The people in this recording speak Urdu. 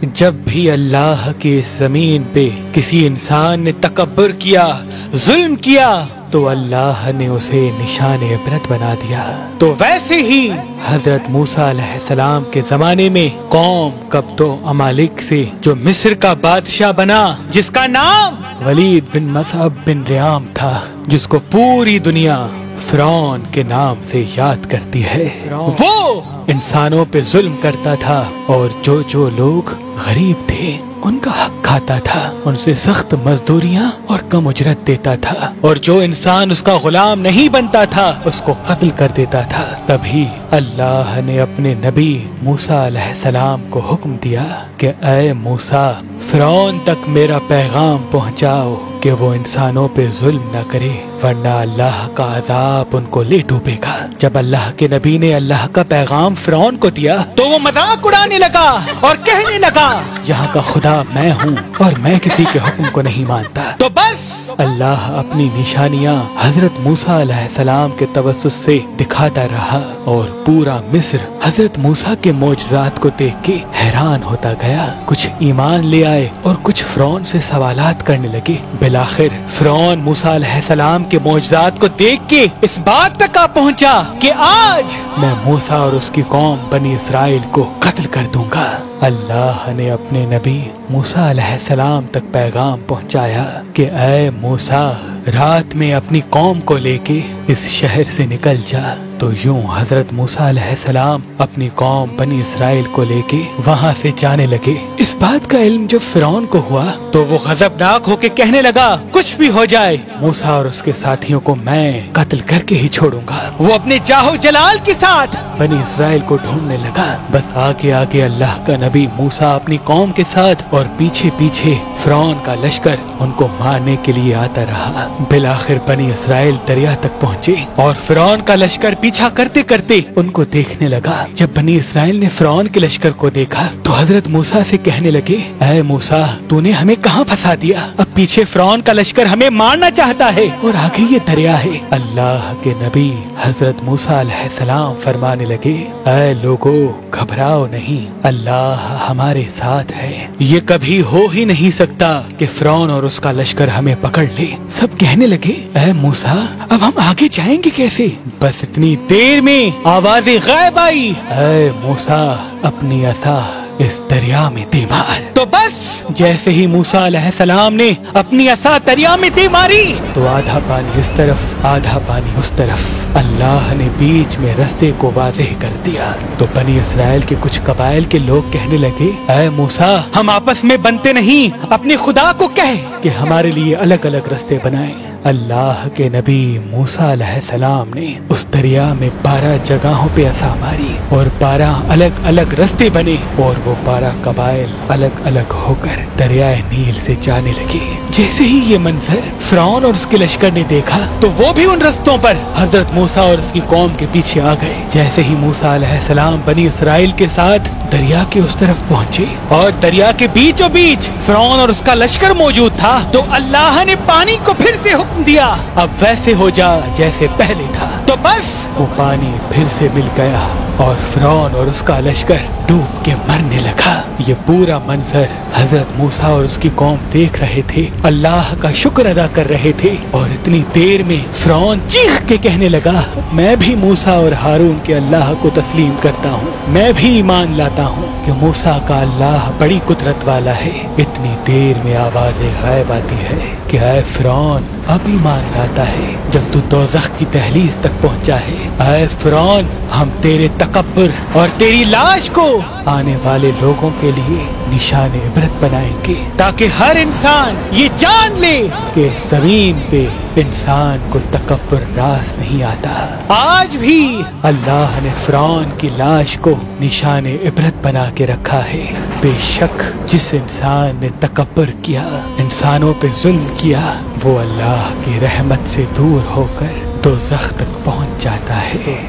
جب بھی اللہ کی زمین پہ کسی انسان نے تکبر کیا، ظلم کیا، تو اللہ نے اسے نشان عبرت بنا دیا۔ تو ویسے ہی حضرت موسیٰ علیہ السلام کے زمانے میں قوم قبط و امالک سے جو مصر کا بادشاہ بنا، جس کا نام ولید بن مصعب بن ریام تھا، جس کو پوری دنیا فرعون کے نام سے یاد کرتی ہے، وہ انسانوں پہ ظلم کرتا تھا اور جو لوگ غریب تھے ان کا حق کھاتا تھا، ان سے سخت مزدوریاں اور کم اجرت دیتا تھا، اور جو انسان اس کا غلام نہیں بنتا تھا اس کو قتل کر دیتا تھا۔ تبھی اللہ نے اپنے نبی موسیٰ علیہ السلام کو حکم دیا کہ اے موسیٰ، فرعون تک میرا پیغام پہنچاؤ کہ وہ انسانوں پہ ظلم نہ کرے، ورنہ اللہ کا عذاب ان کو لے ڈوبے گا۔ جب اللہ کے نبی نے اللہ کا پیغام فرعون کو دیا تو وہ مذاق اڑانے لگا اور کہنے لگا یہاں کا خدا میں ہوں اور میں کسی کے حکم کو نہیں مانتا۔ تو بس اللہ اپنی نشانیاں حضرت موسیٰ علیہ السلام کے توسط سے دکھاتا رہا، اور پورا مصر حضرت موسیٰ کے معجزات کو دیکھ کے حیران ہوتا گیا۔ کچھ ایمان لے آئے اور کچھ فرعون سے سوالات کرنے لگے۔ بالآخر فرعون موسیٰ علیہ السلام کے معجزات کو دیکھ کے اس بات تک آ پہنچا کہ آج میں موسیٰ اور اس کی قوم بنی اسرائیل کو قتل کر دوں گا۔ اللہ نے اپنے نبی موسیٰ علیہ السلام تک پیغام پہنچایا کہ اے موسیٰ، رات میں اپنی قوم کو لے کے اس شہر سے نکل جا۔ تو یوں حضرت موسیٰ علیہ السلام اپنی قوم بنی اسرائیل کو لے کے وہاں سے جانے لگے۔ اس بات کا علم جب فرعون کو ہوا تو وہ غضبناک ہو کے کہنے لگا کچھ بھی ہو جائے، موسیٰ اور اس کے ساتھیوں کو میں قتل کر کے ہی چھوڑوں گا۔ وہ اپنے جاہو جلال کے ساتھ بنی اسرائیل کو ڈھونڈنے لگا۔ بس آگے آگے اللہ کا نبی موسیٰ اپنی قوم کے ساتھ اور پیچھے پیچھے فرعون کا لشکر ان کو مارنے کے لیے آتا رہا۔ بالآخر بنی اسرائیل دریا تک پہنچے اور فرعون کا لشکر پیچھا کرتے کرتے ان کو دیکھنے لگا۔ جب بنی اسرائیل نے فرعون کے لشکر کو دیکھا تو حضرت موسیٰ سے کہنے لگے اے موسیٰ، تو نے ہمیں کہاں پھنسا دیا؟ اب پیچھے فرعون کا لشکر ہمیں مارنا چاہتا ہے اور آگے یہ دریا ہے۔ اللہ کے نبی حضرت موسیٰ علیہ السلام فرمانے لگے اے لوگو، گھبراؤ نہیں، اللہ ہمارے ساتھ ہے۔ یہ کبھی ہو ہی نہیں سکتا کہ فرعون اور اس کا لشکر ہمیں پکڑ لے۔ سب کہنے لگے اے موسیٰ، اب ہم آگے جائیں گے کیسے؟ بس اتنی دیر میں آواز غائب آئی اے موسیٰ، اپنی عصا اس دریا میں دے مار۔ تو بس جیسے ہی موسیٰ علیہ السلام نے اپنی عصا دریا میں دے ماری تو آدھا پانی اس طرف آدھا پانی اس طرف، اللہ نے بیچ میں رستے کو واضح کر دیا۔ تو بنی اسرائیل کے کچھ قبائل کے لوگ کہنے لگے اے موسیٰ، ہم آپس میں بنتے نہیں، اپنے خدا کو کہہ کہ ہمارے لیے الگ الگ رستے بنائیں۔ اللہ کے نبی موسیٰ علیہ السلام نے اس دریا میں 12 جگہوں پہ عصا ماری اور 12 الگ الگ رستے بنے، اور وہ 12 قبائل الگ الگ ہو کر دریائے نیل سے جانے لگے۔ جیسے ہی یہ منظر فرعون اور اس کے لشکر نے دیکھا تو وہ بھی ان رستوں پر حضرت موسیٰ اور اس کی قوم کے پیچھے آ گئے۔ جیسے ہی موسیٰ علیہ السلام بنی اسرائیل کے ساتھ دریا کے اس طرف پہنچے اور دریا کے بیچوں بیچ فرعون اور اس کا لشکر موجود تھا، تو اللہ نے پانی کو پھر سے حکم دیا اب ویسے ہو جا جیسے پہلے تھا۔ تو بس وہ پانی پھر سے مل گیا اور فرعون اور اس کا لشکر ڈوب کے مرنے لگا۔ یہ پورا منظر حضرت موسیٰ اور اس کی قوم دیکھ رہے تھے، اللہ کا شکر ادا کر رہے تھے، اور اتنی دیر میں فرعون چیخ کے کہنے لگا میں بھی موسیٰ اور ہارون کے اللہ کو تسلیم کرتا ہوں، میں بھی ایمان لاتا ہوں کہ موسیٰ کا اللہ بڑی قدرت والا ہے۔ اتنی دیر میں آواز غائب آتی ہے کہ اے فرعون، اب ایمان لاتا ہے جب تو دوزخ کی دہلیز تک پہنچا ہے۔ اے فرعون، ہم تیرے تکبر اور تیری لاش کو آنے والے لوگوں کے لیے نشان عبرت بنائیں گے، تاکہ ہر انسان یہ جان لے کہ زمین پہ انسان کو تکبر راس نہیں آتا۔ آج بھی اللہ نے فرعون کی لاش کو نشان عبرت بنا کے رکھا ہے۔ بے شک جس انسان نے تکبر کیا، انسانوں پہ ظلم کیا، وہ اللہ کی رحمت سے دور ہو کر دوزخ تک پہنچ جاتا ہے۔